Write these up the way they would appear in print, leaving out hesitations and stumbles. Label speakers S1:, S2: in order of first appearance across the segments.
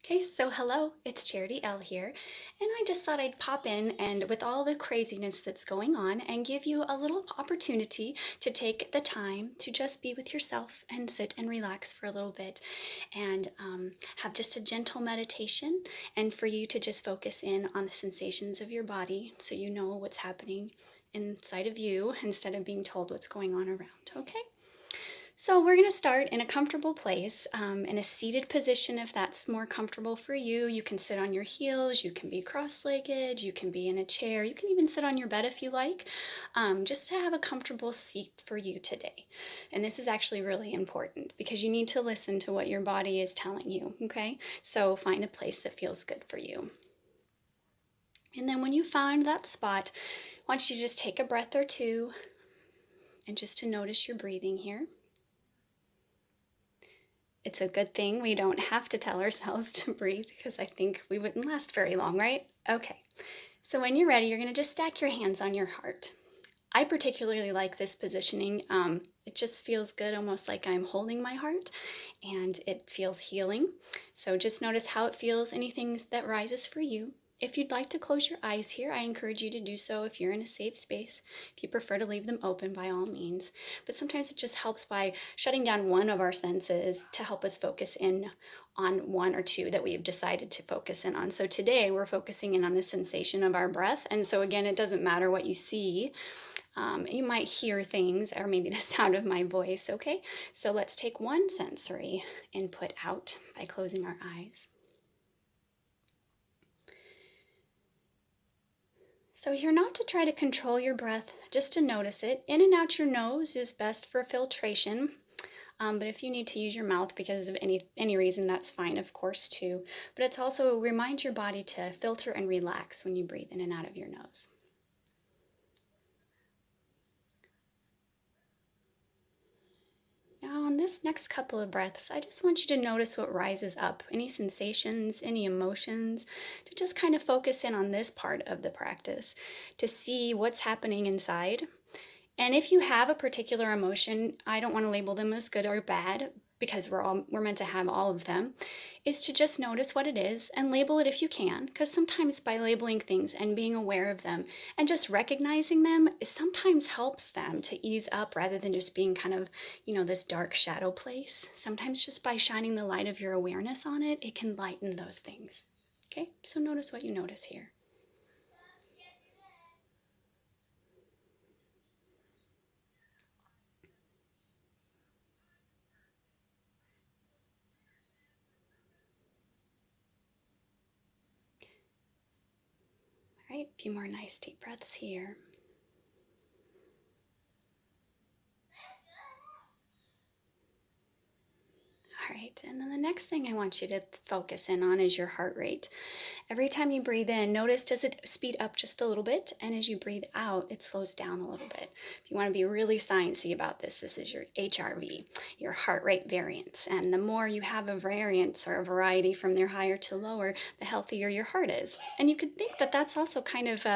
S1: Okay, so hello, it's Charity L here, and I just thought I'd pop in and with all the craziness that's going on and give you a little opportunity to take the time to just be with yourself and sit and relax for a little bit and have just a gentle meditation and for you to just focus in on the sensations of your body so you know what's happening inside of you instead of being told what's going on around, okay? So we're going to start in a comfortable place, in a seated position if that's more comfortable for you. You can sit on your heels, you can be cross-legged, you can be in a chair, you can even sit on your bed if you like, just to have a comfortable seat for you today. And this is actually really important because you need to listen to what your body is telling you, okay? So find a place that feels good for you. And then when you find that spot, I want you to just take a breath or two and just to notice your breathing here. It's a good thing we don't have to tell ourselves to breathe because I think we wouldn't last very long, right? Okay, so when you're ready, you're going to just stack your hands on your heart. I particularly like this positioning. It just feels good, almost like I'm holding my heart, and it feels healing. So just notice how it feels, anything that rises for you. If you'd like to close your eyes here, I encourage you to do so if you're in a safe space. If you prefer to leave them open, by all means. But sometimes it just helps by shutting down one of our senses to help us focus in on one or two that we have decided to focus in on. So today we're focusing in on the sensation of our breath. And so again, it doesn't matter what you see. You might hear things or maybe the sound of my voice, okay? So let's take one sensory input out by closing our eyes. So you're not to try to control your breath, just to notice it. In and out your nose is best for filtration. But if you need to use your mouth because of any reason, that's fine, of course, too. But it's also remind your body to filter and relax when you breathe in and out of your nose. Now, on this next couple of breaths, I just want you to notice what rises up, any sensations, any emotions, to just kind of focus in on this part of the practice, to see what's happening inside. And if you have a particular emotion, I don't want to label them as good or bad because we're meant to have all of them, is to just notice what it is and label it if you can, because sometimes by labeling things and being aware of them and just recognizing them sometimes helps them to ease up rather than just being kind of, this dark shadow place. Sometimes just by shining the light of your awareness on it, it can lighten those things. Okay, so notice what you notice here. All right, a few more nice deep breaths here. All right, and then the next thing I want you to focus in on is your heart rate. Every time you breathe in, notice does it speed up just a little bit, and as you breathe out, it slows down a little bit. If you want to be really sciencey about this is your HRV, your heart rate variance. And the more you have a variance or a variety from their higher to lower, the healthier your heart is. And you could think that that's also kind of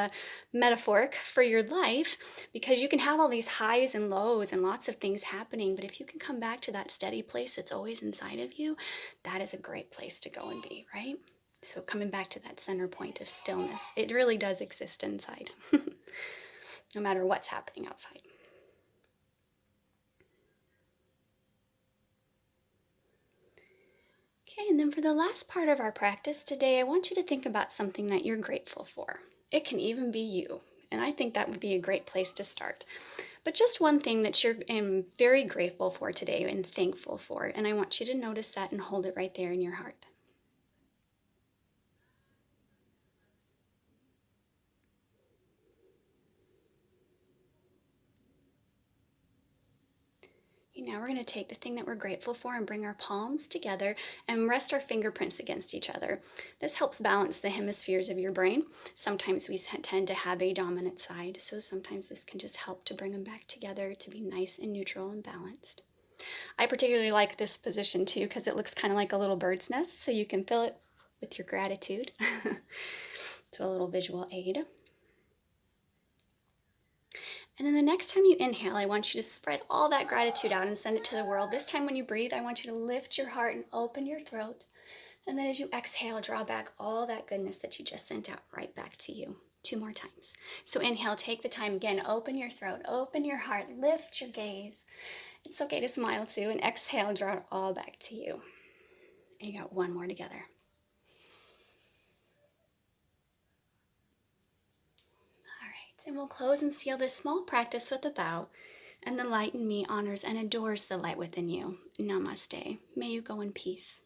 S1: metaphoric for your life because you can have all these highs and lows and lots of things happening, but if you can come back to that steady place that's always inside of you, that is a great place to go and be, right? So coming back to that center point of stillness, it really does exist inside, no matter what's happening outside. Okay, and then for the last part of our practice today, I want you to think about something that you're grateful for. It can even be you, and I think that would be a great place to start. But just one thing that you're very grateful for today and thankful for, and I want you to notice that and hold it right there in your heart. Now we're going to take the thing that we're grateful for and bring our palms together and rest our fingerprints against each other. This helps balance the hemispheres of your brain. Sometimes we tend to have a dominant side, so sometimes this can just help to bring them back together to be nice and neutral and balanced. I particularly like this position too because it looks kind of like a little bird's nest, so you can fill it with your gratitude. So a little visual aid. And then the next time you inhale, I want you to spread all that gratitude out and send it to the world. This time when you breathe, I want you to lift your heart and open your throat. And then as you exhale, draw back all that goodness that you just sent out right back to you. 2 more times. So inhale, take the time again, open your throat, open your heart, lift your gaze. It's okay to smile too. And exhale, draw it all back to you. And you got one more together. All right, and we'll close and seal this small practice with a bow. And the light in me honors and adores the light within you. Namaste. May you go in peace.